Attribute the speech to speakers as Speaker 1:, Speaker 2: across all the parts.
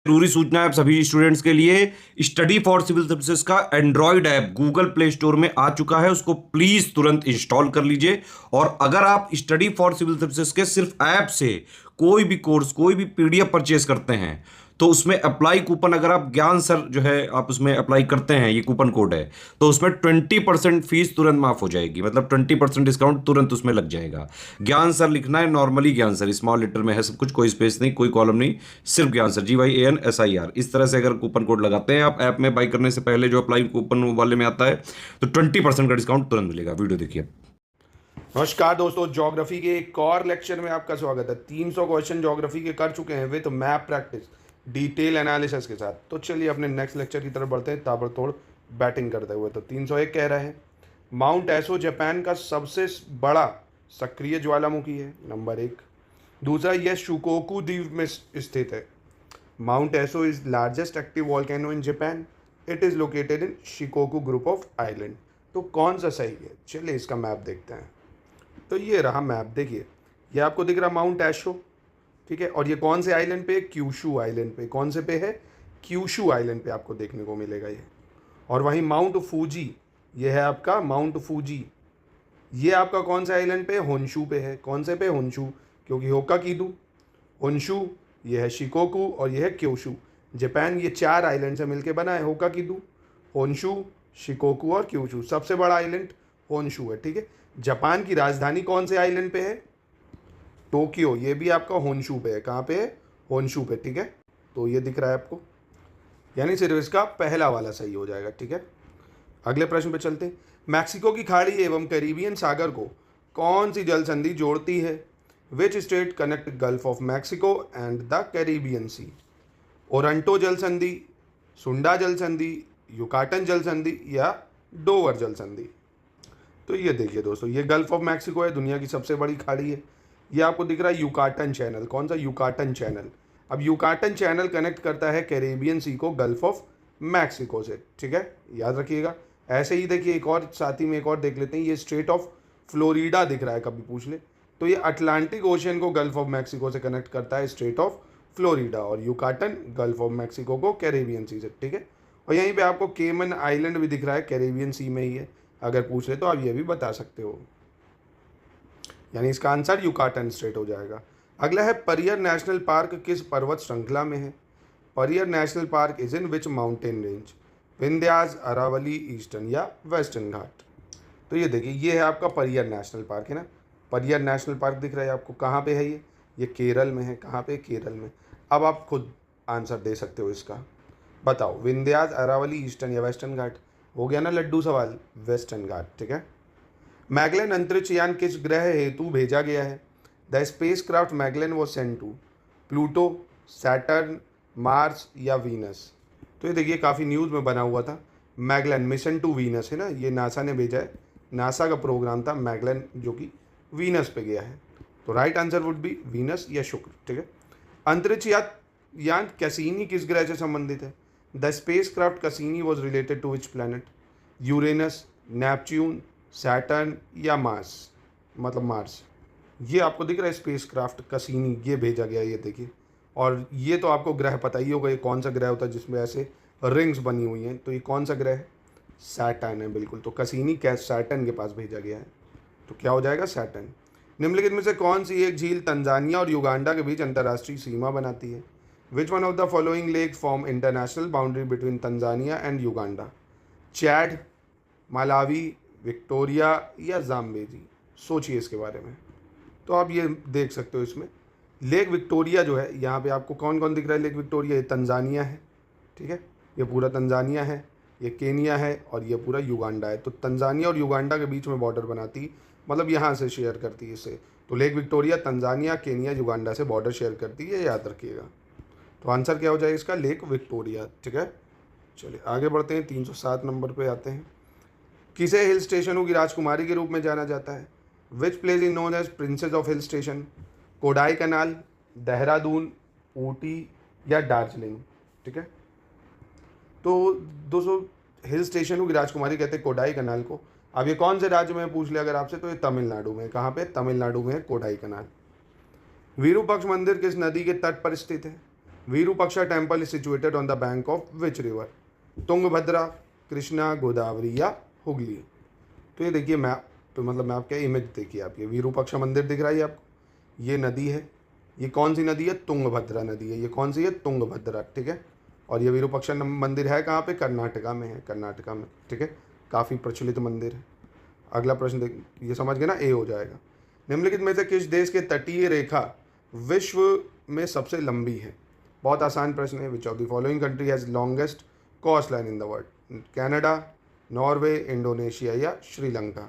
Speaker 1: जरूरी सूचना है आप सभी स्टूडेंट्स के लिए। स्टडी फॉर सिविल सर्विसेज का Android app Google play store में आ चुका है, उसको प्लीज तुरंत इंस्टॉल कर लीजिए। और अगर आप स्टडी फॉर सिविल सर्विसेज के सिर्फ ऐप से कोई भी कोर्स, कोई भी पीडीएफ परचेज करते हैं तो उसमें अप्लाई कूपन, अगर आप ज्ञान सर जो है आप उसमें अप्लाई करते हैं, ये कूपन कोड है, तो उसमें 20% फीस तुरंत माफ हो जाएगी, मतलब 20% डिस्काउंट तुरंत उसमें लग जाएगा। ज्ञान सर लिखना है, नॉर्मली ज्ञान सर स्मॉल लेटर में है सब कुछ, कोई स्पेस नहीं, कोई कॉलम नहीं, सिर्फ ज्ञान सर, GYANSIR। इस तरह से अगर कूपन कोड लगाते हैं आप ऐप में बाई करने से पहले, जो अप्लाई कूपन वाले में आता है, तो 20% का डिस्काउंट तुरंत मिलेगा। वीडियो देखिए।
Speaker 2: नमस्कार दोस्तों, ज्योग्राफी के एक और लेक्चर में आपका स्वागत है। 300 क्वेश्चन ज्योग्राफी के कर चुके हैं with map practice, detail analysis के साथ। तो चलिए अपने नेक्स्ट लेक्चर की तरफ बढ़ते हैं ताबड़तोड़ बैटिंग करते हुए। तो 301 कह रहा है माउंट एसो जापान का सबसे बड़ा सक्रिय ज्वालामुखी है, नंबर 1। दूसरा, यह शुकोकू द्वीप में स्थित है। माउंट एसो is largest active volcano in Japan. It is located in Shikoku group of island. तो कौन सा सही है? चलिए इसका मैप देखते हैं। तो ये रहा मैप, देखिए ये आपको दिख रहा माउंट एशो, ठीक है। और ये कौन से आइलैंड पे? क्यूशू आइलैंड पे। कौन से पे है? क्यूशू आइलैंड पे आपको देखने को मिलेगा ये। और वहीं माउंट फूजी, ये है आपका माउंट फूजी, ये आपका कौन से आइलैंड पे? होन्शू पे है। कौन से पे? होन्शू, क्योंकि होक्काइडो, होन्शू, ये है शिकोकू और ये है क्यूशू। जापान ये 4 आइलैंड से मिलकर बना है, होक्काइडो, होन्शू, शिकोकू और क्यूशू। सबसे बड़ा आइलैंड होन्शू है, ठीक है। जापान की राजधानी कौन से आइलैंड पे है? टोक्यो, ये भी आपका होन्शू पे है। कहाँ पे है? होन्शू पे, ठीक है। तो ये दिख रहा है आपको, यानी सिर्फ इसका पहला वाला सही हो जाएगा, ठीक है। अगले प्रश्न पे चलते हैं। मैक्सिको की खाड़ी एवं कैरिबियन सागर को कौन सी जल संधि जोड़ती है? Which state connect Gulf of Mexico and the Caribbean Sea? ओरंटो जल संधि, सुंडा जल संधि, युकाटन जल संधि या डोवर जल संधि? तो ये देखिए दोस्तों, ये गल्फ ऑफ मैक्सिको है, दुनिया की सबसे बड़ी खाड़ी है। ये आपको दिख रहा है युकाटन चैनल। कौन सा? Yucatan channel. अब युकाटन चैनल कनेक्ट करता है कैरेबियन सी को गल्फ ऑफ मैक्सिको से, ठीक है, याद रखिएगा। ऐसे ही देखिए एक और साथ ही में एक और देख लेते हैं, ये स्ट्रेट ऑफ फ्लोरिडा दिख रहा है, कभी पूछ ले तो ये अटलांटिक ओशियन को गल्फ ऑफ मैक्सिको से कनेक्ट करता है, स्ट्रेट ऑफ फ्लोरिडा, और युकाटन गल्फ ऑफ मैक्सिको को कैरेबियन सी से, ठीक है। और यहीं पे आपको केमन आइलैंड भी दिख रहा है, कैरेबियन सी में ही है। अगर पूछ ले तो आप ये भी बता सकते हो, यानी इसका आंसर युकाटन स्टेट हो जाएगा। अगला है परियर नेशनल पार्क किस पर्वत श्रृंखला में है? Periyar national park is in which mountain range? Vindhyas, Aravalli, eastern या वेस्टर्न घाट? तो ये देखिए, ये है आपका परियर नेशनल पार्क, है ना। परियर नेशनल पार्क दिख रहा है आपको, कहाँ पे है ये केरल में है। कहाँ पे? केरल में। अब आप खुद आंसर दे सकते हो इसका, बताओ विंध्यास, अरावली, ईस्टर्न या वेस्टर्न घाट? हो गया ना लड्डू सवाल, वेस्टर्न घाट, ठीक है। मैगलेन अंतरिक्ष यान किस ग्रह हेतु भेजा गया है? The spacecraft Magellan was sent to Pluto, Saturn, Mars या वीनस? तो ये देखिए काफ़ी न्यूज़ में बना हुआ था, मैगलेन मिशन टू वीनस है ना, ये नासा ने भेजा है, नासा का प्रोग्राम था मैगलेन जो कि वीनस पे गया है। तो right answer would be Venus या शुक्र, ठीक है। अंतरिक्ष यान कैसीनी किस ग्रह से संबंधित है? The spacecraft Cassini was related to which planet? Uranus, Neptune, Saturn या मार्स, मतलब मार्स? ये आपको दिख रहा है स्पेस क्राफ्ट कैसीनी, ये भेजा गया, ये देखिए। और ये तो आपको ग्रह पता ही होगा, ये कौन सा ग्रह होता है जिसमें ऐसे रिंग्स बनी हुई हैं, तो ये कौन सा ग्रह है? सैटर्न है, बिल्कुल। तो कैसीनी सैटर्न के पास भेजा गया है, तो क्या हो जाएगा? सैटर्न। निम्नलिखित में से कौन सी एक झील तंजानिया और युगांडा के बीच अंतर्राष्ट्रीय सीमा बनाती है? Which one of the following lake form international boundary between Tanzania and Uganda? Chad, Malawi, Victoria या जाम्बेजी? सोचिए इसके बारे में। तो आप ये देख सकते हो इसमें लेक विक्टोरिया जो है, यहाँ पे आपको कौन कौन दिख रहा है? लेक विक्टोरिया, ये तंजानिया है, ठीक है, ये पूरा तंजानिया है, ये केनिया है और ये पूरा युगांडा है। तो तंजानिया और युगांडा के बीच में बॉर्डर बनाती, मतलब यहाँ से शेयर करती है इसे। तो lake Victoria Tanzania, Kenya, Uganda से बॉर्डर शेयर करती है, याद रखिएगा। तो आंसर क्या हो जाएगा इसका? लेक विक्टोरिया, ठीक है। चलिए आगे बढ़ते हैं, 307 नंबर पे आते हैं। किसे हिल स्टेशनों की राजकुमारी के रूप में जाना जाता है? Which place is known as princess of hill station? Kodaikanal, Dehradun, Ooty या दार्जिलिंग? ठीक है। तो दोस्तों हिल स्टेशनों की राजकुमारी कहते हैं कोडाई कनाल को। अब ये कौन से राज्य में पूछ लिया अगर आपसे, तो ये तमिलनाडु में। कहाँ पे? तमिलनाडु में है कोडाई कनाल। विरूपाक्ष मंदिर किस नदी के तट पर स्थित है? Virupaksha temple is situated on the bank of which river? Tungabhadra, Krishna, Godavari या हुगली? तो ये देखिए मैप, तो मतलब मैप क्या इमेज देखिए आप, ये विरूपाक्षा मंदिर दिख रहा है आपको, ये नदी है, ये कौन सी नदी है? तुंगभद्रा नदी है। ये कौन सी है? तुंगभद्रा, ठीक है। और ये विरूपाक्षा मंदिर है कहाँ पे? कर्नाटका में है, कर्नाटका में, ठीक है। काफ़ी प्रचलित मंदिर है। अगला प्रश्न देख, ये समझ गए ना, ए हो जाएगा। निम्नलिखित में से किस देश के तटीय रेखा विश्व में सबसे लंबी है? बहुत आसान प्रश्न है। Which of the following country has longest coastline in the world? Canada, Norway, Indonesia या श्रीलंका?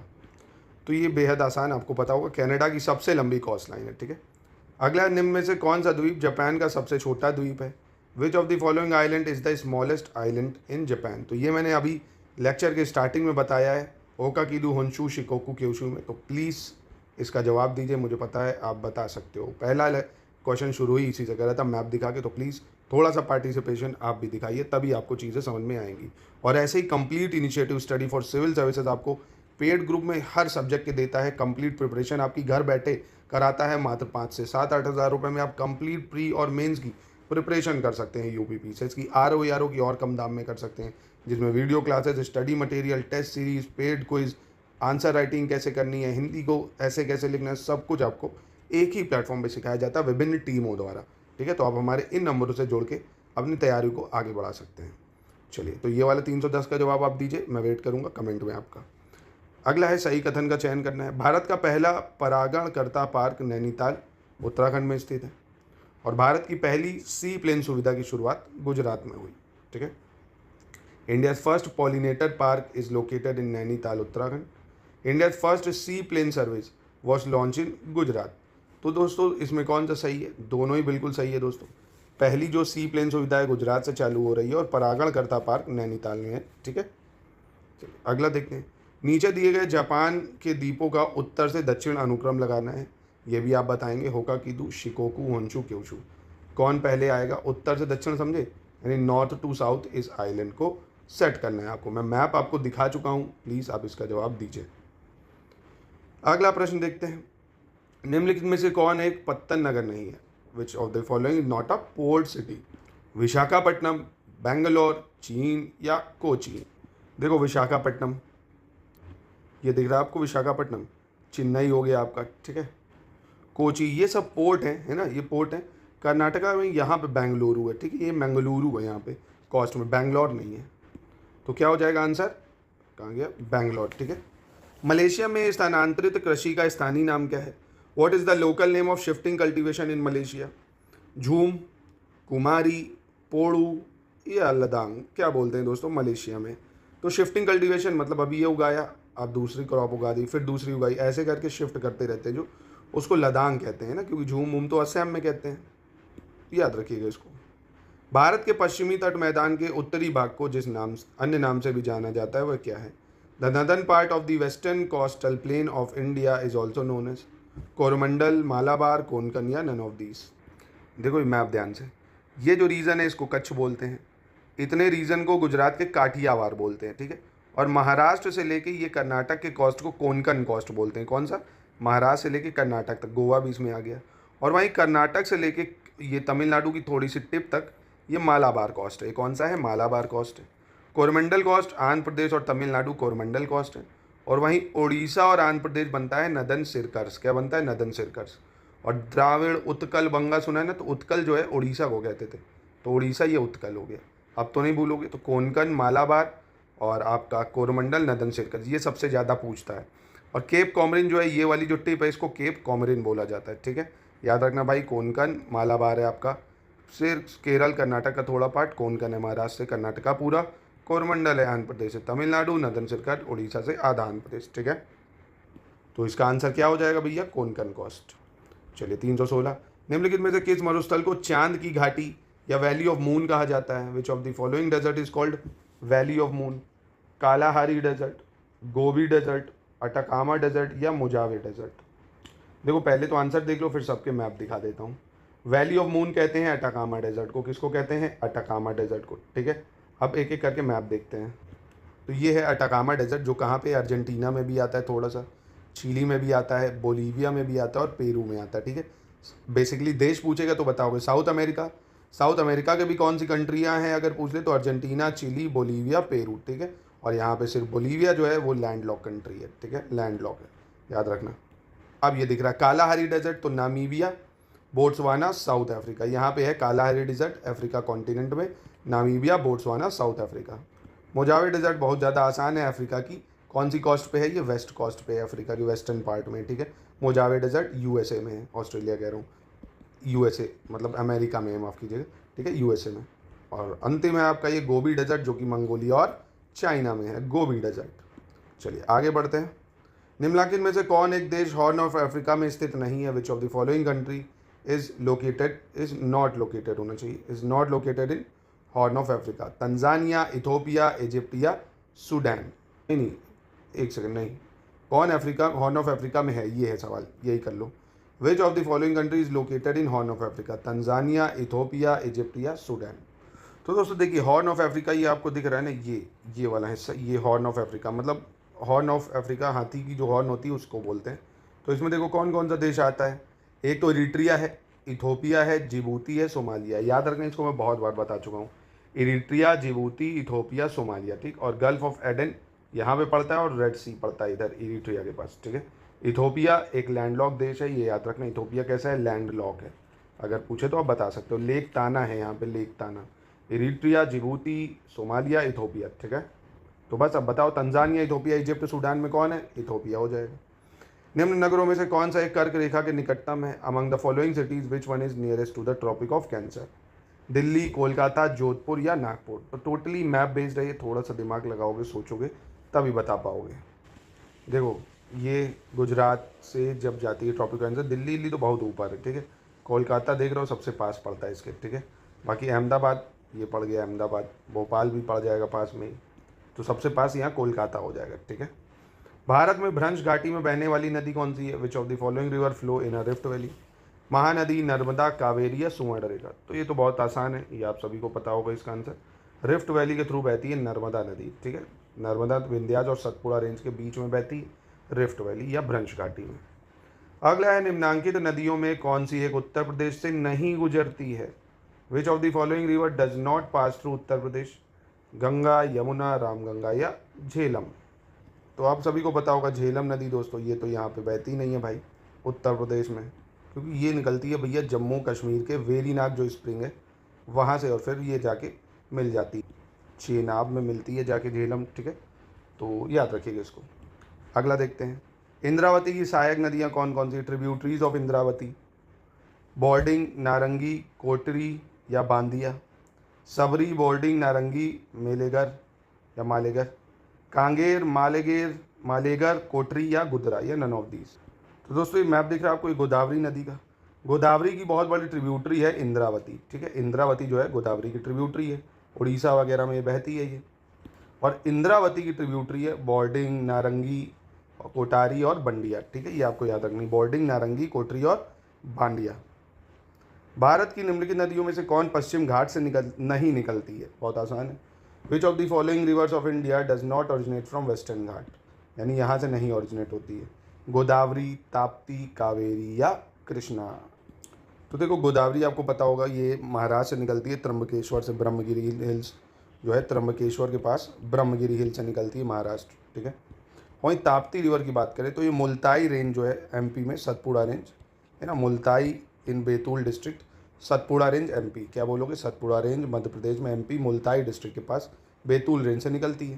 Speaker 2: तो ये बेहद आसान, आपको पता होगा, कनाडा की सबसे लंबी कोस्ट लाइन है, ठीक है। अगला, निम्न में से कौन सा द्वीप जापान का सबसे छोटा द्वीप है? Which of the following island is the smallest island in Japan? तो ये मैंने अभी लेक्चर के स्टार्टिंग में बताया है, होकाकिडू, होन्शु, शिकोकू, क्योशु में। तो प्लीज़ इसका जवाब दीजिए, मुझे पता है आप बता सकते हो। पहला क्वेश्चन शुरू ही इसी से करा था, मैप दिखा के। तो प्लीज़ थोड़ा सा पार्टिसिपेशन आप भी दिखाइए, तभी आपको चीज़ें समझ में आएंगी। और ऐसे ही complete initiative study for civil services आपको पेड ग्रुप में हर सब्जेक्ट के देता है। कंप्लीट प्रिपरेशन आपकी घर बैठे कराता है, मात्र 5 से 7-8 हज़ार रुपये में आप कंप्लीट प्री और मेंस की प्रिपरेशन कर सकते हैं। यूपीपी से इसकी आरओ की और कम दाम में कर सकते हैं, जिसमें video classes, study material, test series, paid quiz, answer writing कैसे करनी है, हिंदी को ऐसे कैसे लिखना है, सब कुछ आपको एक ही प्लेटफॉर्म पे सिखाया जाता है विभिन्न टीमों द्वारा, ठीक है। तो आप हमारे इन नंबरों से जोड़ के अपनी तैयारी को आगे बढ़ा सकते हैं। चलिए, तो ये वाला 310 का जवाब आप दीजिए, मैं वेट करूँगा कमेंट में आपका। अगला है सही कथन का चयन करना है। भारत का पहला परागणकर्ता पार्क नैनीताल, उत्तराखंड में स्थित है। और भारत की पहली सी प्लेन सुविधा की शुरुआत गुजरात में हुई, ठीक है। India's first pollinator park is located in Nainital, Uttarakhand. India's first seaplane service was launch in Gujarat. तो दोस्तों इसमें कौन सा सही है? दोनों ही बिल्कुल सही है दोस्तों। पहली जो सी प्लेन सुविधा है गुजरात से चालू हो रही है और परागणकर्ता पार्क नैनीताल में है, ठीक है। अगला देखते हैं। नीचे दिए गए जापान के द्वीपों का उत्तर से दक्षिण अनुक्रम लगाना है, ये भी आप बताएंगे। होकाकिडू, शिकोकू, होन्शु, क्योशु, कौन पहले आएगा? उत्तर से दक्षिण, समझे, यानी नॉर्थ टू साउथ इस आइलैंड को सेट करना है आपको। मैं मैप आपको दिखा चुका हूँ, प्लीज़ आप इसका जवाब दीजिए। अगला प्रश्न देखते हैं। निम्नलिखित में से कौन एक पत्तन नगर नहीं है? Which of the following is not a port city? Visakhapatnam, Bangalore, चीन या कोची? देखो विशाखापट्टनम, ये दिख रहा है आपको विशाखापट्टनम, चेन्नई हो गया आपका, ठीक है। कोची, ये सब पोर्ट हैं, है ना, ये पोर्ट हैं। कर्नाटका में यहाँ पे बेंगलुरु है, ठीक है, ये मंगलुरु है यहाँ पे कोस्ट में, बेंगलोर नहीं है। तो क्या हो जाएगा आंसर? कहाँ गया? बेंगलोर, ठीक है। मलेशिया में स्थानांतरित कृषि का स्थानीय नाम क्या है? What is the local name of shifting cultivation in Malaysia? झूम, कुमारी, पोड़ू या लदांग? क्या बोलते हैं दोस्तों मलेशिया में? तो शिफ्टिंग कल्टीवेशन मतलब अभी ये उगाया, आप दूसरी क्रॉप उगा दी, फिर दूसरी उगाई, ऐसे करके शिफ्ट करते रहते हैं, जो उसको लदांग कहते हैं ना, क्योंकि झूम वूम तो असम में कहते हैं, याद रखिएगा इसको। भारत के पश्चिमी तट मैदान के उत्तरी भाग को जिस नाम अन्य नाम से भी जाना जाता है वह क्या है? The northern part of the western coastal plain of India is also known as Coromandel, Malabar, Konkan या नन ऑफ दीज? देखो मैप ध्यान से, ये जो रीजन है इसको कच्छ बोलते हैं, इतने रीजन को गुजरात के काठियावाड़ बोलते हैं, ठीक है। और महाराष्ट्र से लेके ये कर्नाटक के कोस्ट को कोंकण कोस्ट बोलते हैं। कौन सा? महाराष्ट्र से लेके कर्नाटक तक, गोवा भी इसमें आ गया। और वहीं कर्नाटक से लेके ये तमिलनाडु की थोड़ी सी टिप तक ये मालाबार कोस्ट है। कौन सा है? मालाबार कोस्ट है। कोरमंडल कोस्ट आंध्र प्रदेश और तमिलनाडु कोरमंडल कोस्ट है। और वहीं उड़ीसा और आंध्र प्रदेश बनता है नदन सिरकर्स। क्या बनता है? नदन सिरकर्स। और द्राविड़, उत्कल, बंगा सुना है ना, तो उत्कल जो है उड़ीसा को कहते थे, तो उड़ीसा ये उत्कल हो गया। अब तो नहीं भूलोगे। तो कोंकण, मालाबार और आपका कोरमंडल, नदन सिरकर्स, ये सबसे ज़्यादा पूछता है। और केप कॉमरिन जो है, ये वाली जो टिप है, इसको केप कॉमरिन बोला जाता है, ठीक है। याद रखना भाई, कोंकण, मालाबार है आपका सिर्फ केरल कर्नाटक का थोड़ा पार्ट, कोंकण है महाराष्ट्र से कर्नाटका पूरा, कोरमंडल है आंध्र प्रदेश से तमिलनाडु, नदन सिरकट उड़ीसा से आधा आंध्र प्रदेश, ठीक है। तो इसका आंसर क्या हो जाएगा भैया? कोंकण कोस्ट। चलिए 316। निम्नलिखित में से किस मरुस्थल को चांद की घाटी या वैली ऑफ मून कहा जाता है? Which of the following desert is called valley of moon? Kalahari desert, Gobi desert, Atacama desert या मुजावे डेजर्ट? देखो पहले तो आंसर देख लो, फिर सबके मैप दिखा देता हूँ। वैली ऑफ मून कहते हैं अटाकामा डेजर्ट को। किसको कहते हैं? अटाकामा डेजर्ट को, ठीक है। अब एक एक करके मैप देखते हैं। तो ये है अटाकामा डेजर्ट, जो कहाँ पे? अर्जेंटीना में भी आता है थोड़ा सा, चिली में भी आता है, बोलीविया में भी आता है और पेरू में आता है, ठीक है। बेसिकली देश पूछेगा तो बताओगे साउथ अमेरिका, साउथ अमेरिका के भी कौन सी कंट्रियाँ हैं अगर पूछ ले तो अर्जेंटीना, चिली, बोलीविया, पेरू, ठीक है। और यहाँ पे सिर्फ बोलीविया जो है वो लैंड लॉक कंट्री है, ठीक है, लैंड लॉक है, याद रखना। अब ये दिख रहा है कालाहारी डेजर्ट, तो नामीबिया, बोट्सवाना, साउथ अफ्रीका, यहाँ पे है कालाहारी डेजर्ट अफ्रीका कॉन्टिनेंट में, नामीबिया, बोट्सवाना, साउथ अफ्रीका। मोजावे डेजर्ट बहुत ज़्यादा आसान है अफ्रीका की, कौन सी कॉस्ट पे है ये, वेस्ट कॉस्ट पे है अफ्रीका की वेस्टर्न पार्ट में, ठीक है। मोजावे डेजर्ट यूएसए में है, ऑस्ट्रेलिया कह रहा हूँ, यूएसए मतलब अमेरिका में है, माफ़ कीजिएगा, ठीक है, यूएसए में। और अंतिम है आपका ये गोबी डेजर्ट जो कि मंगोलिया और चाइना में है, गोबी डेजर्ट। चलिए आगे बढ़ते हैं। निम्नलिखित में से कौन एक देश हॉर्न ऑफ अफ्रीका में स्थित नहीं है, which of the following country is not located होना चाहिए, is not located in horn of Africa, Tanzania, Ethiopia, Egypt या सूडान। नहीं, एक सेकंड, नहीं, कौन अफ्रीका हॉर्न ऑफ अफ्रीका में है, ये है सवाल, यही कर लो। Which of the following country is located in horn of Africa, Tanzania, Ethiopia, Egypt या सूडान। तो दोस्तों देखिए हॉर्न ऑफ अफ्रीका ये आपको दिख रहा है ना, ये वाला हिस्सा, ये हॉर्न ऑफ अफ्रीका, मतलब हॉर्न ऑफ अफ्रीका हाथी की जो हॉर्न होती है उसको बोलते हैं। तो इसमें देखो कौन कौन सा देश आता है, एक तो इरिट्रिया है, इथोपिया है, जिबूती है, सोमालिया। याद रखें, इसको मैं बहुत बार बता चुका हूँ, इरिट्रिया, जिबूती, इथोपिया, सोमालिया, ठीक। और गल्फ ऑफ एडन यहाँ पे पड़ता है और रेड सी पड़ता है इधर इरिट्रिया के पास, ठीक है। इथोपिया एक लैंडलॉक देश है, ये याद रखना, इथोपिया कैसा है, लैंडलॉक है। अगर पूछे तो आप बता सकते हो, लेक ताना है यहाँ पे, लेक ताना। इरिट्रिया, जिबूती, सोमालिया, इथोपिया, ठीक है। तो बस अब बताओ तंजानिया, इथोपिया, इजिप्ट, सूडान में कौन है, इथोपिया हो जाएगा। निम्न नगरों में से कौन सा एक कर्क रेखा के निकटतम है, among the following cities which one is nearest to the tropic of cancer, Delhi, Kolkata, Jodhpur या नागपुर। तो टोटली मैप बेस्ड है ये, थोड़ा सा दिमाग लगाओगे, सोचोगे तभी बता पाओगे। देखो ये गुजरात से जब जाती है ट्रॉपिक कैंसर, दिल्ली तो बहुत ऊपर है, ठीक है। कोलकाता देख रहे हो सबसे पास पड़ता है इसके, ठीक है। बाकी अहमदाबाद ये पड़ गया, अहमदाबाद, भोपाल भी पड़ जाएगा पास में ही, तो सबसे पास यहाँ कोलकाता हो जाएगा, ठीक है। भारत में भ्रंश घाटी में बहने वाली नदी कौन सी है, which of the following river flow in a rift valley, Mahanadi, Narmada, Kaveri या सुवर्णरेखा। तो ये तो बहुत आसान है, ये आप सभी को पता होगा इसका आंसर, रिफ्ट वैली के थ्रू बहती है नर्मदा नदी, ठीक है। नर्मदा विंध्याचल और सतपुड़ा रेंज के बीच में बहती है रिफ्ट वैली या भ्रंश घाटी में। अगला है निम्नांकित नदियों में कौन सी एक उत्तर प्रदेश से नहीं गुजरती है, which of the following river does not pass through Uttar Pradesh, Ganga, Yamuna, Ramganga या झेलम। तो आप सभी को पता होगा झेलम नदी दोस्तों, ये तो यहाँ पे बहती नहीं है भाई उत्तर प्रदेश में, क्योंकि ये निकलती है भैया जम्मू कश्मीर के वेरीनाग जो स्प्रिंग है वहाँ से, और फिर ये जाके मिल जाती है चेनाब में मिलती है जाके झेलम, ठीक है। तो याद रखिएगा इसको। अगला देखते हैं, इंद्रावती की सहायक नदियाँ कौन कौन सी, ट्रिब्यूटरीज ऑफ इंद्रावती, बोर्डिंग, नारंगी, कोटरी या बांदिया, सबरी, बोर्डिंग, नारंगी, मेलेगर या मालेगर, कांगेर, मालेगर, कोटरी या गुदरा या नन ऑफ दीज। तो दोस्तों ये मैप दिख रहा है आपको, ये गोदावरी नदी का, गोदावरी की बहुत बड़ी ट्रिब्यूटरी है इंद्रावती, ठीक है। इंद्रावती जो है गोदावरी की ट्रिब्यूटरी है, उड़ीसा वगैरह में ये बहती है ये। और इंद्रावती की ट्रिब्यूटरी है बोर्डिंग, नारंगी, कोटारी और बंडिया, ठीक है, ये आपको याद रखनी, बोर्डिंग, नारंगी, कोटरी और बांडिया। भारत की निम्नलिखित नदियों में से कौन पश्चिम घाट से नहीं निकलती है, बहुत आसान है, which of the following rivers of India does not originate from western Ghat, यानी यहाँ से नहीं ओरिजिनेट होती है, गोदावरी, ताप्ती, कावेरी या कृष्णा। तो देखो गोदावरी आपको पता होगा ये महाराष्ट्र से निकलती है, त्र्यंबकेश्वर से, ब्रह्मगिरी हिल्स जो है त्र्यंबकेश्वर के पास ब्रह्मगिरी हिल से निकलती है महाराष्ट्र, ठीक है। वहीं ताप्ती रिवर की बात करें तो ये मुल्ताई रेंज जो है एमपी में, सतपुड़ा रेंज है ना, Multai in Betul district, Satpura range MP, क्या बोलोगे, सतपुड़ा रेंज मध्य प्रदेश में, एमपी मुल्ताई डिस्ट्रिक्ट के पास बैतूल रेंज से निकलती है।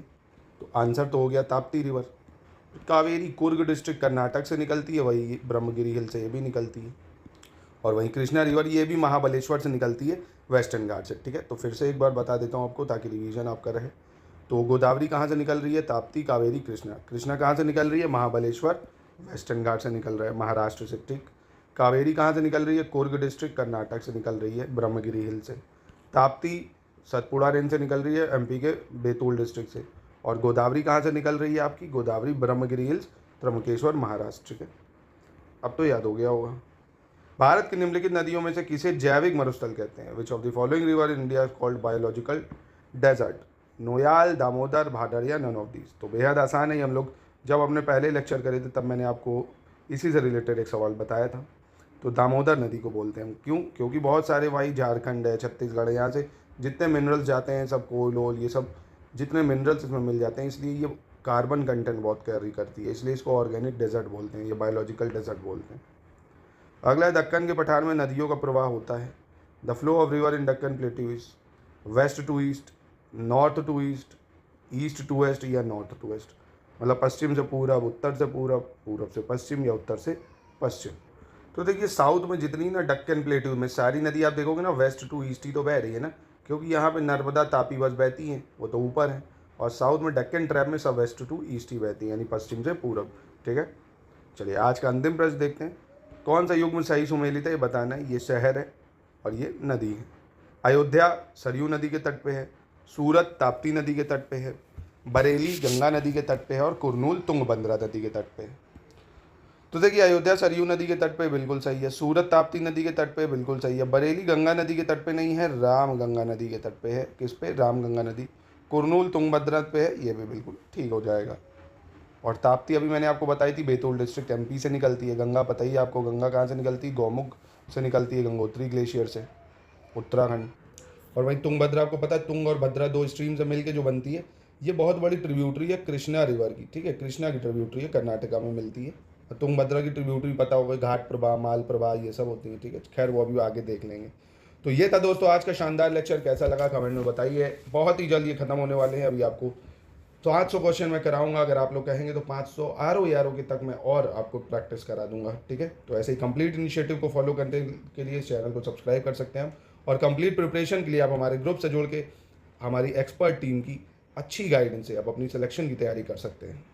Speaker 2: तो आंसर तो हो गया ताप्ती रिवर। कावेरी कुर्ग डिस्ट्रिक्ट कर्नाटक से निकलती है, वही ब्रह्मगिरी हिल से ये भी निकलती है। और वहीं कृष्णा रिवर ये भी महाबलेश्वर से निकलती है वेस्टर्न घाट से, ठीक है। तो फिर से एक बार बता देता हूँ आपको ताकि रिवीजन आपका रहे। तो गोदावरी कहाँ से निकल रही है, ताप्ती, कावेरी, कृष्णा। कृष्णा कहाँ से निकल रही है, महाबलेश्वर वेस्टर्न घाट से निकल रहा है महाराष्ट्र से, ठीक। कावेरी कहाँ से निकल रही है, कुर्ग डिस्ट्रिक्ट कर्नाटक से निकल रही है ब्रह्मगिरी हिल से। ताप्ती सतपुड़ा रेंज से निकल रही है एमपी के बैतूल डिस्ट्रिक्ट से। और गोदावरी कहाँ से निकल रही है आपकी, गोदावरी ब्रह्मगिरी हिल्स, त्र्यंबकेश्वर, महाराष्ट्र, ठीक है। अब तो याद हो गया होगा। भारत की निम्नलिखित नदियों में से किसे जैविक मरुस्थल कहते हैं, which of the following river in India called biological desert, Noyyal, Damodar, Bhadar या नन ऑफ दीज। तो बेहद आसान है, हम लोग जब अपने पहले लेक्चर करे थे तब मैंने आपको इसी से रिलेटेड एक सवाल बताया था। तो दामोदर नदी को बोलते हैं हम। क्यों? क्योंकि बहुत सारे भाई झारखंड है, छत्तीसगढ़ है, यहाँ से जितने मिनरल्स जाते हैं सब कोल ओल ये सब जितने मिनरल्स इसमें मिल जाते हैं, इसलिए ये कार्बन कंटेंट बहुत कैरी करती है, इसलिए इसको ऑर्गेनिक डेजर्ट बोलते हैं, ये बायोलॉजिकल डेजर्ट बोलते हैं। अगला है दक्कन के पठार में नदियों का प्रवाह होता है। The flow of river in Deccan plateau is west to east, north to east, east to west या नॉर्थ टू वेस्ट, मतलब पश्चिम से पूरब, उत्तर से पूरब, पूरब से पश्चिम या उत्तर से पश्चिम। तो देखिए साउथ में जितनी ना दक्कन प्लेट्यू में सारी नदी आप देखोगे ना वेस्ट टू ईस्ट ही तो बह रही है ना, क्योंकि यहाँ पे नर्मदा तापी बस बहती हैं, वो तो ऊपर है, और साउथ में दक्कन ट्रैप में सब वेस्ट टू ईस्ट ही बहती है, यानी पश्चिम से पूरब। ठीक है, चलिए आज का अंतिम प्रश्न देखते हैं। कौन सा युग में सही सुमेलित है ये बताना है। ये शहर है और ये नदी है। अयोध्या सरयू नदी के तट पे है, सूरत ताप्ती नदी के तट पे है, बरेली गंगा नदी के तट पे है और कुरनूल तुंगभद्रा नदी के तट पे है। तो देखिए अयोध्या सरयू नदी के तट पे बिल्कुल सही है, सूरत ताप्ती नदी के तट पे बिल्कुल सही है, बरेली गंगा नदी के तट पे नहीं है, राम गंगा नदी के तट पे है। किस पे? राम गंगा नदी। कुरनूल तुंगभद्रा पे है, ये भी बिल्कुल ठीक हो जाएगा। और ताप्ती अभी मैंने आपको बताई थी, बैतूल डिस्ट्रिक्ट एमपी से निकलती है। गंगा पता ही है आपको, गंगा कहाँ से निकलती है? गौमुख से निकलती है, गंगोत्री ग्लेशियर से, उत्तराखंड। और वहीं तुंगभद्रा आपको पता है, तुंग और भद्रा दो स्ट्रीम से मिलकर जो बनती है, ये बहुत बड़ी ट्रिब्यूटरी है कृष्णा रिवर की। ठीक है, कृष्णा की ट्रिब्यूटरी है, कर्नाटका में मिलती है। और तुंगभद्रा की ट्रिब्यूटरी पता होगा, घाट प्रवाह, माल प्रवाह ये सब होती है। ठीक है, खैर वो अभी आगे देख लेंगे। तो ये था दोस्तों आज का शानदार लेक्चर। कैसा लगा कमेंट में बताइए। बहुत ही जल्द ये खत्म होने वाले हैं। अभी आपको 500 क्वेश्चन मैं कराऊंगा, अगर आप लोग कहेंगे तो 500 आर के तक मैं और आपको प्रैक्टिस करा दूंगा। ठीक है, तो ऐसे ही कंप्लीट इनिशिएटिव को फॉलो करने के लिए चैनल को सब्सक्राइब कर सकते हैं हम, और कंप्लीट प्रिपरेशन के लिए आप हमारे ग्रुप से जुड़ के हमारी एक्सपर्ट टीम की अच्छी गाइडेंस से आप अपनी सिलेक्शन की तैयारी कर सकते हैं।